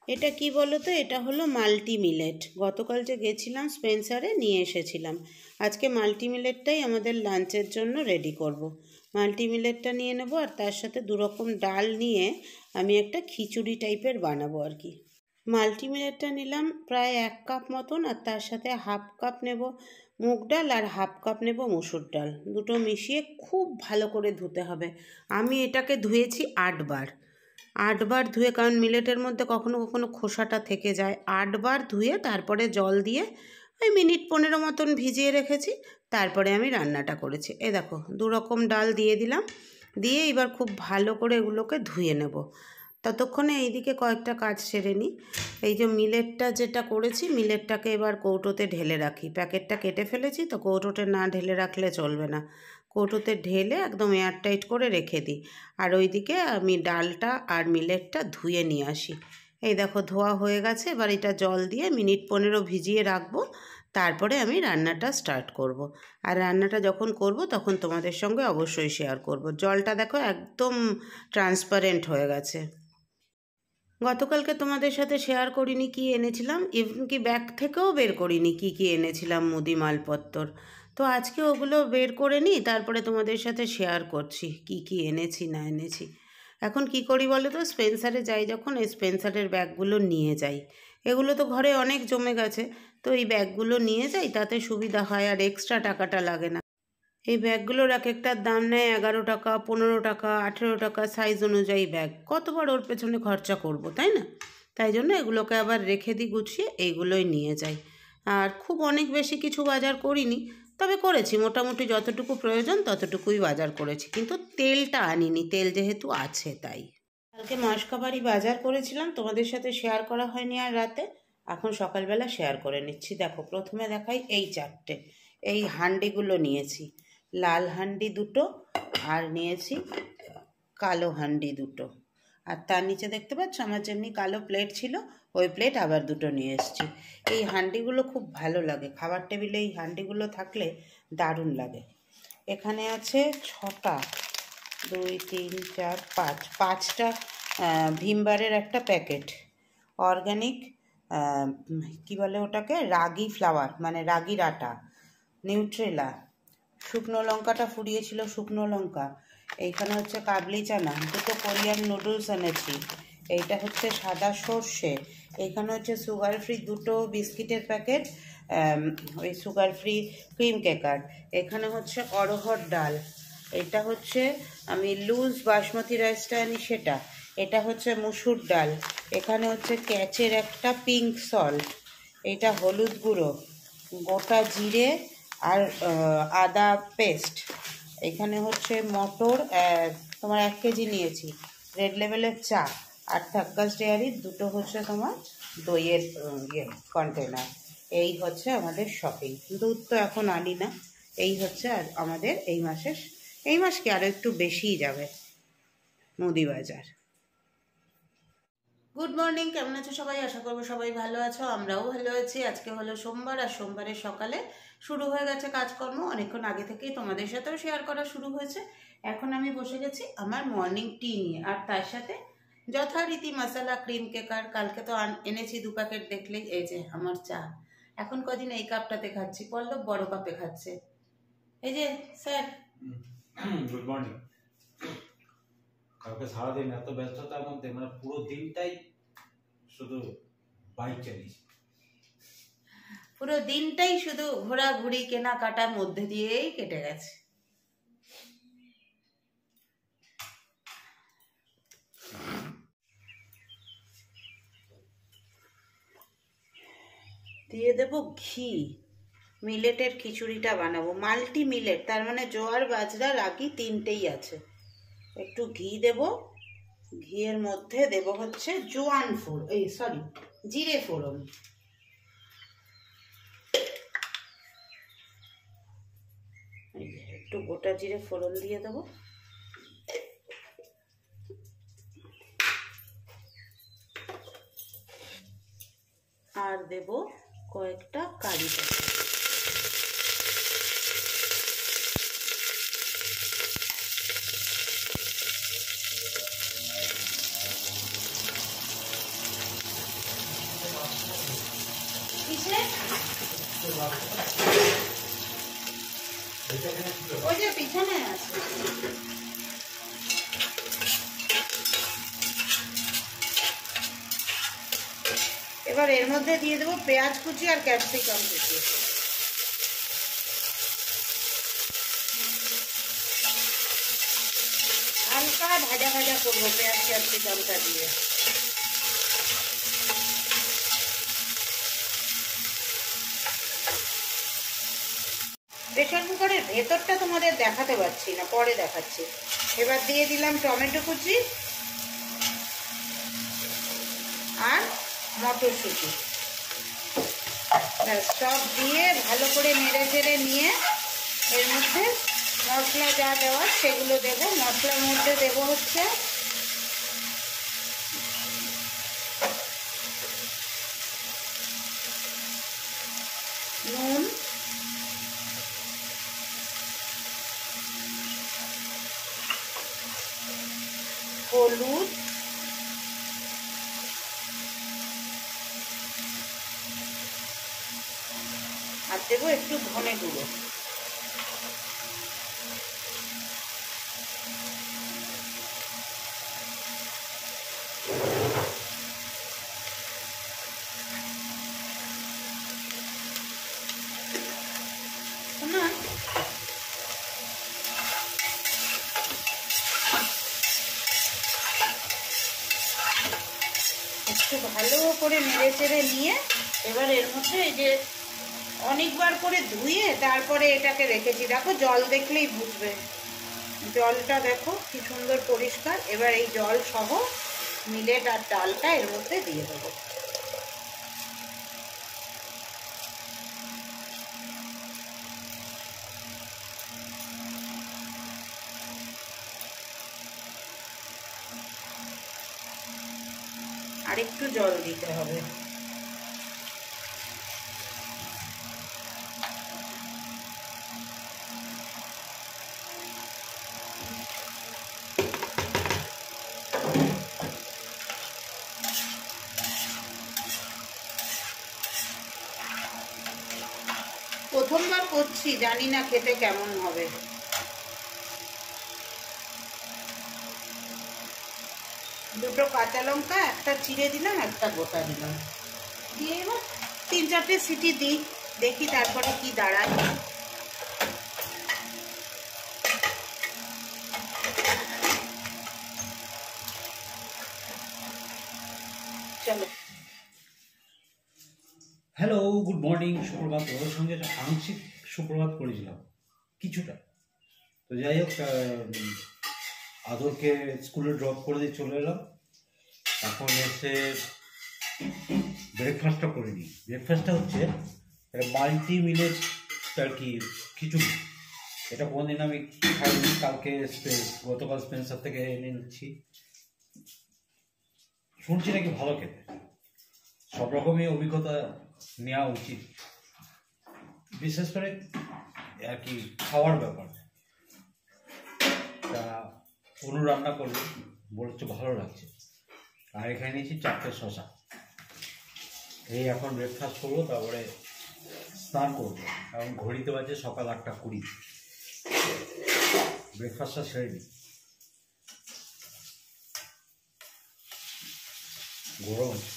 এটা কি বলো তো, এটা হলো মাল্টি মিলেট। গতকাল যে গেছিলাম স্পেন্সারে নিয়ে এসেছিলাম। আজকে মাল্টি মিলেটটাই আমাদের লাঞ্চের জন্য রেডি করব। মাল্টি মিলেটটা নিয়ে নেব, আর তার সাথে দুরকম ডাল নিয়ে আমি একটা খিচুড়ি টাইপের বানাবো আর কি। মাল্টি মিলেটটা নিলাম প্রায় 1 কাপ মতন, আর তার সাথে হাফ কাপ নেব মুগ ডাল আর হাফ কাপ নেব মসুর ডাল। দুটো মিশিয়ে খুব ভালো করে ধুতে হবে। আমি এটাকে ধুয়েছি 8 বার। 8 বার ধুয়ে, কারণ মিলেটের মধ্যে কখনো কখনো খোসাটা থেকে যায়। 8 বার ধুয়ে তারপরে জল দিয়ে ওই মিনিট 15 মতন ভিজিয়ে রেখেছি। তারপরে আমি রান্নাটা করেছি। দেখো, 2 রকম ডাল দিয়ে দিলাম। দিয়ে এবার খুব ভালো করে এগুলোকে ধুয়ে নেব। ততক্ষণে এইদিকে কয়েকটা কাজ সেরে নিই। এই যে মিলেটটা যেটা করেছি, মিলেটটাকে এবার কৌটোতে ঢেলে রাখি। প্যাকেটটা কেটে ফেলেছি, তো কৌটোতে না ঢেলে রাখলে চলবে না। কৌটোতে ঢেলে একদম এয়ারটাইট করে রেখে দিই। আর ওইদিকে আমি ডালটা আর মিলেটটা ধুয়ে নিয়ে আসি। এই দেখো, ধোয়া হয়ে গেছে। এবার এটা জল দিয়ে মিনিট 15 ভিজিয়ে রাখবো। তারপরে আমি রান্নাটা স্টার্ট করব। আর রান্নাটা যখন করব তখন তোমাদের সঙ্গে অবশ্যই শেয়ার করব। জলটা দেখো একদম ট্রান্সপারেন্ট হয়ে গেছে। গতকালকে তোমাদের সাথে শেয়ার করিনি কি এনেছিলাম, ইভেন কি ব্যাগ থেকেও বের করিনি কি কি এনেছিলাম মুদি মালপত্তর। তো আজকে ওগুলো বের করে নিই, তারপরে তোমাদের সাথে শেয়ার করছি কি কি এনেছি না এনেছি। এখন কি করি বলো তো, স্পেন্সারে যাই যখন, এই স্পেন্সারের ব্যাগগুলো নিয়ে যাই। এগুলো তো ঘরে অনেক জমে গেছে, তো এই ব্যাগগুলো নিয়ে যাই, তাতে সুবিধা হয় আর এক্সট্রা টাকাটা লাগে না। এই ব্যাগগুলোর এক একটার দাম নেয় 11 টাকা, 15 টাকা, 18 টাকা, সাইজ অনুযায়ী ব্যাগ। কতবার ওর পেছনে খরচা করব, তাই না? তাই জন্য এগুলোকে আবার রেখে দিই গুছিয়ে, এইগুলোই নিয়ে যাই। আর খুব অনেক বেশি কিছু বাজার করিনি, তবে করেছি মোটামুটি যতটুকু প্রয়োজন ততটুকুই বাজার করেছি। কিন্তু তেলটা আনিনি, তেল যেহেতু আছে তাই। কালকে মাসকাবারি বাজার করেছিলাম, তোমাদের সাথে শেয়ার করা হয়নি আর রাতে। এখন সকালবেলা শেয়ার করে নিচ্ছি। দেখো, প্রথমে দেখাই এই 4টে এই হান্ডিগুলো নিয়েছি। লাল হান্ডি 2টো, আর নিয়েছি কালো হান্ডি 2টো। আর তার নিচে দেখতে পাচ্ছ আমার যেমনি কালো প্লেট ছিল, ওই প্লেট আবার 2টো নিয়ে এসেছি। এই হান্ডিগুলো খুব ভালো লাগে, খাবার টেবিলে এই হান্ডিগুলো থাকলে দারুণ লাগে। এখানে আছে 6টা, 2 3 4 5, 5টা ভিমবারের একটা প্যাকেট। অর্গ্যানিক কী বলে ওটাকে, রাগি ফ্লাওয়ার, মানে রাগির আটা। নিউট্রেলা। শুকনো লঙ্কাটা ফুরিয়েছিল, শুকনো লঙ্কা। এইখানে হচ্ছে কাবলি চানা। 2টো কোরিয়ান নুডলস এনেছি। এইটা হচ্ছে সাদা সর্ষে। এইখানে হচ্ছে সুগার ফ্রি 2টো বিস্কিটের প্যাকেট, ওই সুগার ফ্রি ক্রিম কেকার। এখানে হচ্ছে অড়হর ডাল। এটা হচ্ছে আমি লুজ বাসমতি রাইসটা আনি সেটা। এটা হচ্ছে মুসুর ডাল। এখানে হচ্ছে ক্যাচের একটা পিঙ্ক সল্ট। এটা হলুদ গুঁড়ো, গোটা জিরে আর আদা পেস্ট। এখানে হচ্ছে মটর, তোমার 1 কেজি নিয়েছি। রেড লেভেলের চা। আর থাক্কাস ডেয়ারির 2টো হচ্ছে তোমার দইয়ের কন্টেনার। এই হচ্ছে আমাদের শপিং। দুধ তো এখন আনি না। এই হচ্ছে আর আমাদের এই মাস কি আরও একটু বেশিই যাবে মুদি বাজার। গুড মর্নিং, কেমন আছো সবাই? আশা করবো সবাই ভালো আছো, আমরাও ভালো আছি। আজকে হলো সোমবার, আর সোমবারের সকালে শুরু হয়ে গেছে কাজকর্ম। অনেকক্ষণ আগে থেকেই তোমাদের সাথেও শেয়ার করা শুরু হয়েছে। এখন আমি বসে গেছি আমার মর্নিং টি নিয়ে, আর তার সাথে যথারীতি মশলা ক্রিম কেকার। কালকে তো এনেছি 2 প্যাকেট, দেখলেই। এই যে আমার চা। এখন কদিন এই কাপটাতে খাচ্ছি, পল্লব বড় কাপে খাচ্ছে। এই যে স্যার, গুড মর্নিং। কালকে সারাদিন এত ব্যস্ততার মধ্যে, মানে পুরো দিনটাই শুধু বাইক চালিয়েছি। পুরো দিনটাই শুধু ঘোরাঘুরি কেনাকাটার মধ্যে দিয়েই কেটে গেছে। দিয়ে দেব ঘি। মিলেটের খিচুড়িটা বানাবো, মাল্টি মিলেট, তার মানে জোয়ার বাজরা রাগি 3টেই আছে। একটু ঘি দেব। ঘিয়ের মধ্যে দেব হচ্ছে জিরে ফোড়ন। একটু গোটা জিরে ফোড়ন দিয়ে দেবো। আর দেব কয়েকটা কারি পাতা। হচ্ছে ওই যে পিছনে আছে। এবার এর মধ্যে দিয়ে দেবো পেঁয়াজ কুচি আর ক্যাপসিকাম কুচি। হালকা ভাজা ভাজা করবো পেঁয়াজ ক্যাপসিকামটা দিয়ে। প্রেশার কুকারের ভেতরটা তোমাদের দেখাতে পারছি না, পরে দেখাচ্ছি। এবার দিয়ে দিলাম টমেটো কুচি আর মটরশুঁটি, সব দিয়ে ভালো করে নেড়ে চেড়ে নিয়ে এর মধ্যে মশলা যা দেওয়ার সেগুলো দেবো। মশলার মধ্যে দেবো হচ্ছে নুন, হলুদ, আর দেবো একটু ধনে গুঁড়ো। একটু ভালো করে নেড়ে চেড়ে নিয়ে এবার এর মধ্যে এই যে অনেকবার করে ধুয়ে তারপরে এটাকে রেখেছি, দেখো জল দেখলেই বুঝবে, জলটা দেখো কি সুন্দর পরিষ্কার। এবার এই জল সহ মিলেট আর ডালটা এর মধ্যে দিয়ে দেবো। আর একটু জল দিতে হবে। প্রথমবার করছি, জানি না খেতে কেমন হবে। দুটো কাঁচা লঙ্কা একটা চিড়ে দিলাম, একটা গোটা দিলাম, দিয়ে এবার 3-4টে সিটি দিই, দেখি তারপরে কি দাঁড়ায়। চলো। হ্যালো, গুড মর্নিং, সুপ্রভাত। ওর সঙ্গে আংশিক সুপ্রভাত করেছিলাম কিছুটা। তো যাই হোক, আদরকে স্কুলে ড্রপ করে দিয়ে চলে এলাম। এখন এসে ব্রেকফাস্টটা করে নিই। ব্রেকফাস্টটা হচ্ছে মাল্টি মিলেট আর কি খিচুড়ি। এটা কোনোদিন আমি খাইনি, কালকে গতকাল স্পেন্সার থেকে এনে নিচ্ছি। শুনছি নাকি ভালো খেতে। সব রকমই অভিজ্ঞতা নেওয়া উচিত, বিশেষ করে আর কি খাওয়ার ব্যাপার। তা অনু রান্না করলে বলছে ভালো লাগছে। আর এখানে নিয়েছি 4টে শশা। এই এখন ব্রেকফাস্ট করবো, তারপরে স্নান করবো। এখন ঘড়িতে বাজে সকাল 8:20। ব্রেকফাস্টটা সেরে নিই। গরম আছে।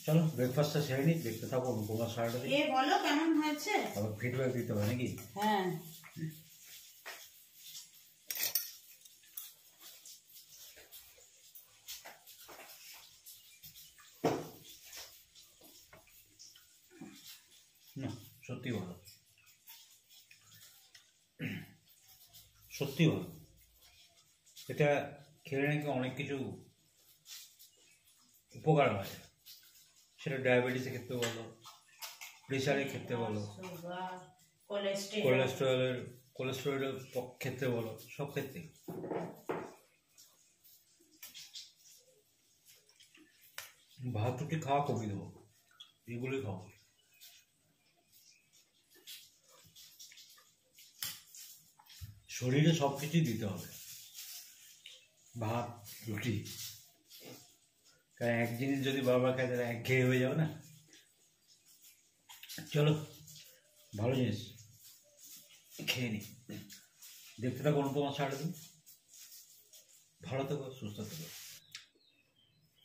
চলো ব্রেকফাস্টটা সেরে নিই, দেখতে থাকো। অনুপমা সারাটা এ বলো কেমন হয়েছে, আবার ফিডব্যাক দিতে হবে নাকি? হ্যাঁ। না, সত্যি ভালো, সত্যি ভালো। এটা খেলে নাকি অনেক কিছু উপকার হয়। সেটা ডায়াবেটিসের ক্ষেত্রে বলো, প্রেশারের ক্ষেত্রে বলো, কোলেস্টেরলের ক্ষেত্রে বলো, সব ক্ষেত্রেই। ভাত রুটি খাওয়া কমিয়ে দেবো, এগুলি খাও। শরীরে সব কিছুই দিতে হবে। ভাত রুটি, কারণ এক জিনিস যদি বারবার খায় তাহলে একঘেয়ে হয়ে যাবে না। চলো, ভালো জিনিস খেয়ে নি, দেখতে থাকো অনুপমা সারাদিন। ভালো থেকো, সুস্থ থেকো।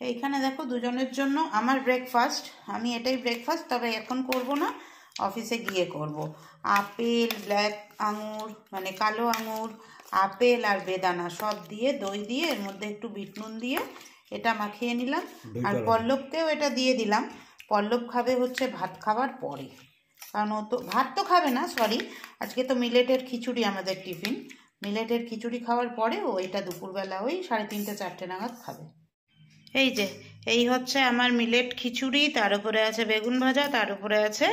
এইখানে দেখো দুজনের জন্য আমার ব্রেকফাস্ট, আমি এটাই ব্রেকফাস্ট, তবে এখন করব না, অফিসে গিয়ে করব। আপেল, ব্ল্যাক আঙুর মানে কালো আঙুর, আপেল আর বেদানা সব দিয়ে, দই দিয়ে, এর মধ্যে একটু বিট নুন দিয়ে এটা মাখিয়ে নিলাম। আর পল্লবকেও এটা দিয়ে দিলাম। পল্লব খাবে হচ্ছে ভাত খাওয়ার পরে, কারণ ও তো ভাত তো খাবে না, সরি, আজকে তো মিলেটের খিচুড়ি আমাদের টিফিন। মিলেটের খিচুড়ি খাওয়ার পরে ও এটা দুপুরবেলা ওই 3:30-4টে নাগাদ খাবে। এই যে এই হচ্ছে আমার মিলেট খিচুড়ি, তার উপরে আছে বেগুন ভাজা, তার উপরে আছে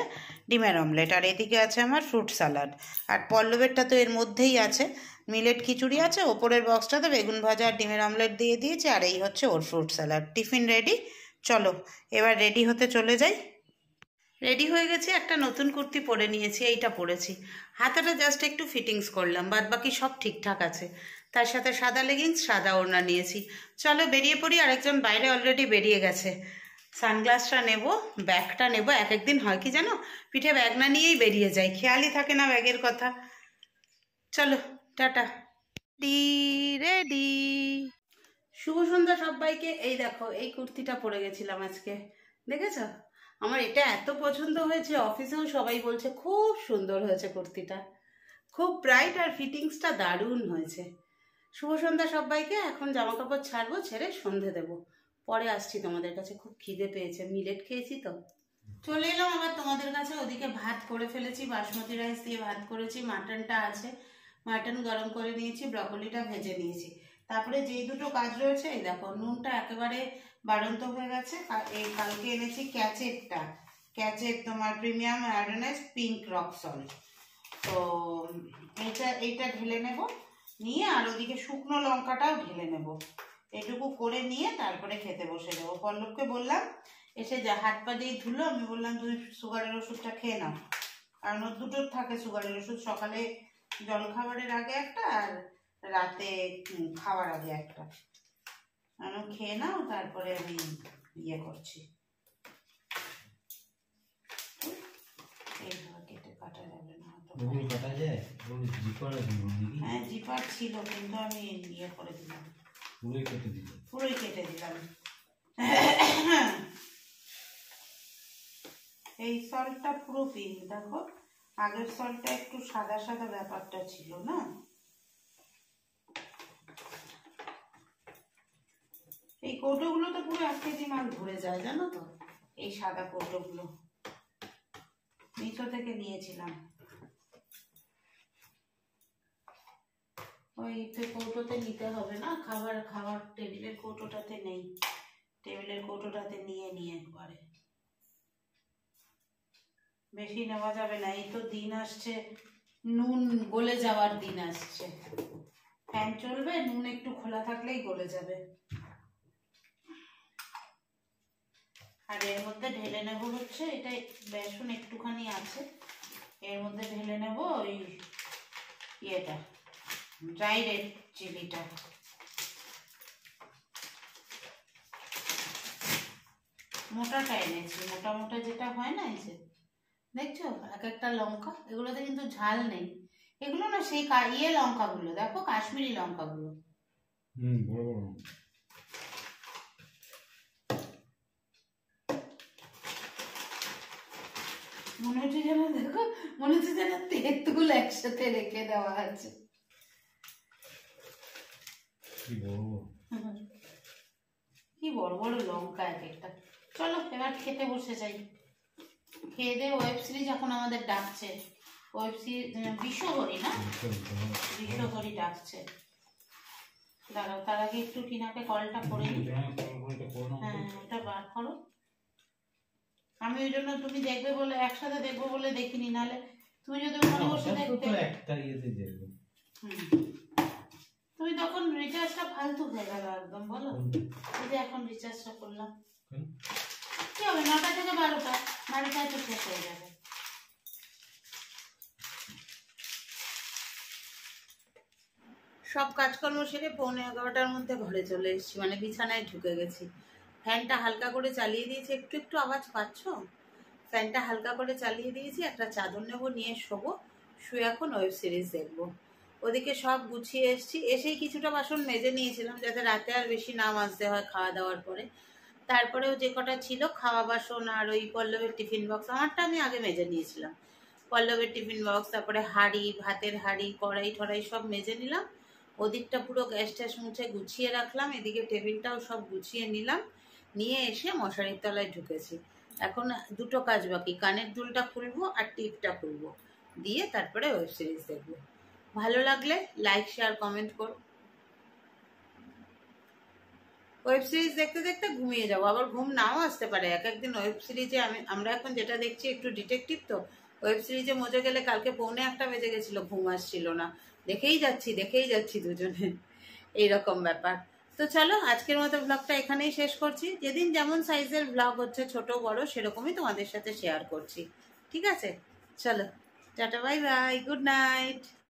ডিমের অমলেট, আর এদিকে আছে আমার ফ্রুট সালাড। আর পল্লবেরটা তো এর মধ্যেই আছে, মিলেট খিচুড়ি আছে, ওপরের বক্সটাতে বেগুন ভাজা আর ডিমের অমলেট দিয়ে দিয়েছে, আর এই হচ্ছে ওর ফ্রুট সালাড। টিফিন রেডি, চলো এবার রেডি হতে চলে যাই। রেডি হয়ে গেছি, একটা নতুন কুর্তি পরে নিয়েছি, এইটা পরেছি, হাতাটা জাস্ট একটু ফিটিংস করলাম, বাদ বাকি সব ঠিকঠাক আছে। তার সাথে সাদা লেগিংস, সাদা ওড়না নিয়েছি। চলো বেরিয়ে পড়ি, আরেকজন বাইরে অলরেডি বেরিয়ে গেছে। সানগ্লাসটা নেব, ব্যাগটা নেব, এক একদিন হয় কি জানো, পিঠে ব্যাগ না নিয়েই বেরিয়ে যাই, খেয়ালই থাকে না ব্যাগের কথা। চলো টাটা। রেডি। শুভ সন্ধ্যা সবাইকে। এই দেখো এই কুর্তিটা পরে গেছিলাম আজকে, দেখেছো? আমার এটা এত পছন্দ হয়েছে, অফিসেও সবাই বলছে খুব সুন্দর হয়েছে কুর্তিটা, খুব ব্রাইট, আর ফিটিংসটা দারুণ হয়েছে। শুভ সন্ধ্যা সবাইকে। এখন জামা কাপড় ছাড়বো, ছেড়ে সন্ধে দেবো, পরে আসছি তোমাদের কাছে। খুব খিদে পেয়েছে, মিলেট খেয়েছি তো। চলে এলাম আবার তোমাদের কাছে। ওদিকে ভাত করে ফেলেছি, বাসমতি রাইস দিয়ে ভাত করেছি, মাটনটা আছে, মাটন গরম করে নিয়েছি, ব্রকলিটা ভেজে নিয়েছি। তারপরে যেই দুটো কাজ রয়েছে, এই দেখো নুনটা একেবারে বাড়ন্ত হয়ে গেছে। এই কালকে এনেছি ক্যাচেরটা, ক্যাচের তোমার premium iodise pink rock salt. তো এইটা ঢেলে নেব, নিয়ে আর ওদিকে শুকনো লঙ্কাটাও ঢেলে নেব। এটুকু করে নিয়ে তারপরে খেতে বসে যাবো। পল্লবকে বললাম, এসে যা হাত পা দিয়ে ধুলো, আমি বললাম তুমি সুগারের ওষুধটা খেয়ে নাও, কারণ ওর দুটো থাকে সুগারের ওষুধ, সকালে জলখাবারের আগে একটা, আর রাতে খাওয়ার আগে একটা। আমি খেয়ে নাও, তারপরে আমি ইয়ে করছি। এইভাবে কেটে কাটা যাবে না, কাটা যায়? হ্যাঁ জিপার ছিল, কিন্তু আমি ইয়ে করে দিলাম, পুরোই কেটে দিলাম। এই সল্টটা পুরো পিঙ্ক, দেখো আগের সল্টটা একটু সাদা সাদা ব্যাপারটা ছিল না। এই কৌটোগুলো তো পুরো 1 কেজি মাল ভরে যায়, জানো তো, এই সাদা কৌটোগুলো মিশো থেকে নিয়েছিলাম। ওই কৌটোতে নিতে হবে না, খাবার টেবিলের কৌটোটাতে নেই, টেবিলের কৌটোটাতে নিয়ে একবারে। বেশি নেওয়া যাবে না, এই তো দিন আসছে, নুন গলে যাওয়ার দিন আসছে, ফ্যান চলবে, নুন একটু খোলা থাকলেই গলে যাবে। আর এর মধ্যে ঢেলে নেব হচ্ছে, এটা বেসন একটুখানি আছে, এর মধ্যে ঢেলে নেব ওই ইয়েটা, ড্রাই রেড চিলিটা। মোটাটা এনেছি, মোটা মোটা যেটা হয় না, এই যে দেখছো এক একটা লঙ্কা, এগুলোতে কিন্তু ঝাল নেই, এগুলো না সেই ইয়ে লঙ্কাগুলো, দেখো কাশ্মীরি লঙ্কাগুলো। বড় বড় মনে হচ্ছে যেন, দেখো মনে হচ্ছে যেন তেঁতুল একসাথে রেখে দেওয়া আছে। কি বড় বড় লঙ্কা এক একটা। চলো এবার খেতে বসে যাই, খেয়ে দে। ওয়েব সিরিজ এখন আমাদের ডাকছে, ওয়েব সিরিজ বিশ্বহরি না, বিশ্বহরি ডাকছে। দাঁড়াও, তার আগে একটু টিনাকে কলটা করে নিই। হ্যাঁ ওটা বার করো, আমি ওই জন্য তুমি দেখবে বলে, একসাথে দেখবো বলে দেখিনি, নাহলে তুমি যদি মনে বসে দেখতে, তুমি তখন রিচার্জটা ফালতু হয়ে গেল একদম, বলো। এই যে এখন রিচার্জটা করলাম, কি হবে 9টা থেকে 12টা, 12টায় তো শেষ হয়ে যাবে। সব কাজকর্ম সেরে 11:45টার মধ্যে ঘরে চলে এসেছি, মানে বিছানায় ঢুকে গেছি। ফ্যানটা হালকা করে চালিয়ে দিয়েছি, একটু একটু আওয়াজ পাচ্ছ? ফ্যানটা হালকা করে চালিয়ে দিয়েছি, একটা চাদর নেবো, নিয়ে শোবো, শুয়ে এখন ওয়েব সিরিজ দেখবো। ওদিকে সব গুছিয়ে এসেছি, এসেই কিছুটা বাসন মেজে নিয়েছিলাম যাতে রাতে আর বেশি না মাজতে হয় খাওয়া দাওয়ার পরে। তারপরেও যে কটা ছিল খাওয়া বাসন আর ওই পল্লবের টিফিন বক্স, আমারটা আমি আগে মেজে নিয়েছিলাম, পল্লবের টিফিন বক্স, তারপরে হাঁড়ি, ভাতের হাঁড়ি, কড়াই ঠড়াই সব মেজে নিলাম। ওদিকটা পুরো গ্যাস ট্যাস মুছে গুছিয়ে রাখলাম, এদিকে টেবিলটাও সব গুছিয়ে নিলাম, নিয়ে এসে মশারির তলায় ঢুকেছি। এখন দুটো কাজ বাকি, কানের দুলটা খুলবো আর টিপটা খুলবো, দিয়ে তারপরে ওয়েব সিরিজ দেখবো। ভালো লাগলে লাইক শেয়ার কমেন্ট করো। ওয়েব সিরিজ দেখতে দেখতে ঘুমিয়ে যাবো, আবার ঘুম নাও আসতে পারে এক একদিন। ওয়েব সিরিজে আমরা এখন যেটা দেখছি একটু ডিটেকটিভ, তো ওয়েব সিরিজে মজে গেলে কালকে 1:45 বেজে গেছিল, ঘুম আসছিল না, দেখেই যাচ্ছি দুজনে, এইরকম ব্যাপার। তো চলো আজকের মতো ব্লগটা এখানেই শেষ করছি। যেদিন যেমন সাইজের ব্লগ হচ্ছে, ছোট বড় সেরকমই তোমাদের সাথে শেয়ার করছি। ঠিক আছে, চলো tata, bye bye, good night.